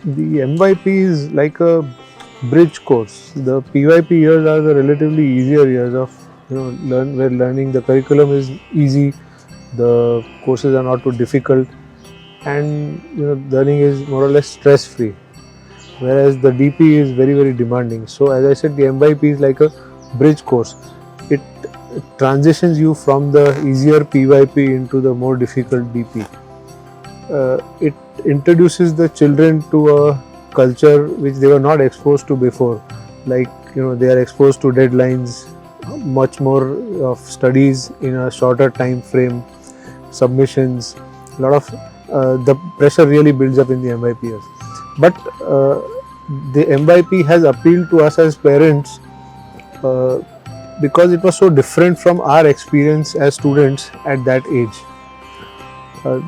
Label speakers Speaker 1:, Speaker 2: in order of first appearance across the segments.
Speaker 1: The MYP is like a bridge course. The PYP years are the relatively easier years of where learning the curriculum is easy, the courses are not too difficult, and learning is more or less stress free. Whereas the DP is very demanding. So as I said, the MYP is like a bridge course. It transitions you from the easier PYP into the more difficult DP. It introduces the children to a culture which they were not exposed to before. Like they are exposed to deadlines, much more of studies in a shorter time frame, submissions. A lot of the pressure really builds up in the MYP years. But the MYP has appealed to us as parents because it was so different from our experience as students at that age.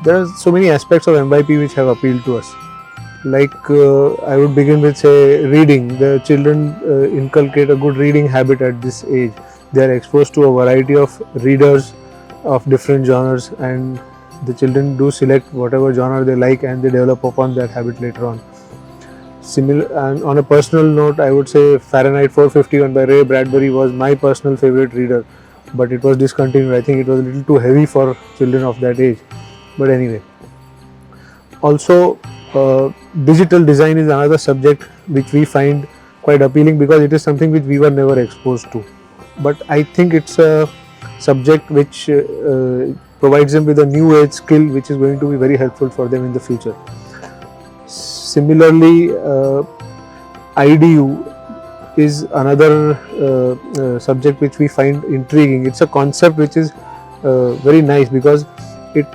Speaker 1: There are so many aspects of MYP which have appealed to us. Like I would begin with, say, reading. The children inculcate a good reading habit at this age. They are exposed to a variety of readers of different genres, and the children do select whatever genre they like, and they develop upon that habit later on. And on a personal note, I would say Fahrenheit 451 by Ray Bradbury was my personal favorite reader, but it was discontinued. I think it was a little too heavy for children of that age. But anyway, also digital design is another subject which we find quite appealing because it is something which we were never exposed to. But I think it's a subject which provides them with a new age skill which is going to be very helpful for them in the future. Similarly, IDU is another subject which we find intriguing. It's a concept which is very nice because it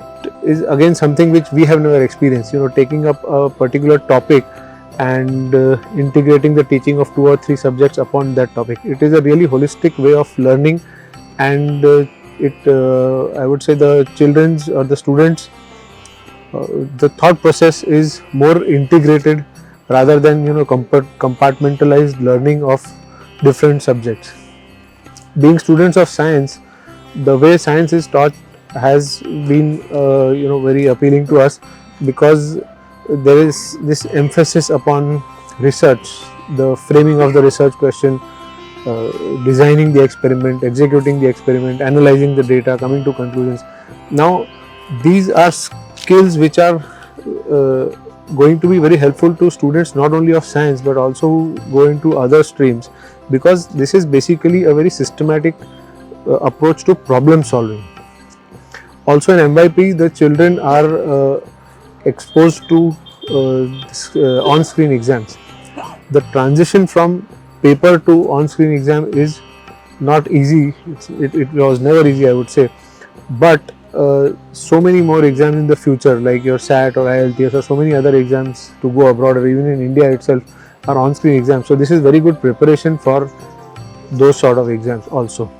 Speaker 1: is again something which we have never experienced. Taking up a particular topic and integrating the teaching of 2 or 3 subjects upon that topic. It is a really holistic way of learning, and I would say the children's or the students, the thought process is more integrated rather than compartmentalized learning of different subjects. Being students of science, the way science is taught has been very appealing to us because there is this emphasis upon research, the framing of the research question, designing the experiment, executing the experiment, analyzing the data, coming to conclusions. Now these are skills which are going to be very helpful to students not only of science but also go into other streams, because this is basically a very systematic approach to problem solving. Also in MYP, the children are exposed to on-screen exams. The transition from paper to on-screen exam is not easy. It was never easy, I would say, but so many more exams in the future, like your SAT or IELTS or so many other exams to go abroad or even in India itself, are on-screen exams. So this is very good preparation for those sort of exams also.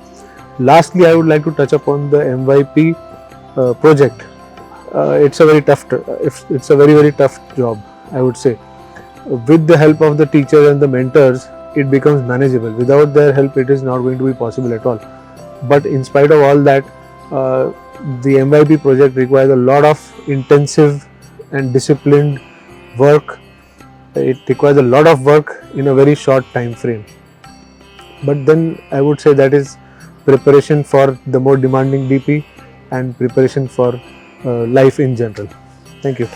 Speaker 1: Lastly, I would like to touch upon the MYP project. It's a very tough job, I would say. With the help of the teachers and the mentors, it becomes manageable. Without their help, it is not going to be possible at all. But in spite of all that, the MYP project requires a lot of intensive and disciplined work. It requires a lot of work in a very short time frame. But then I would say that is preparation for the more demanding DP and preparation for life in general. Thank you.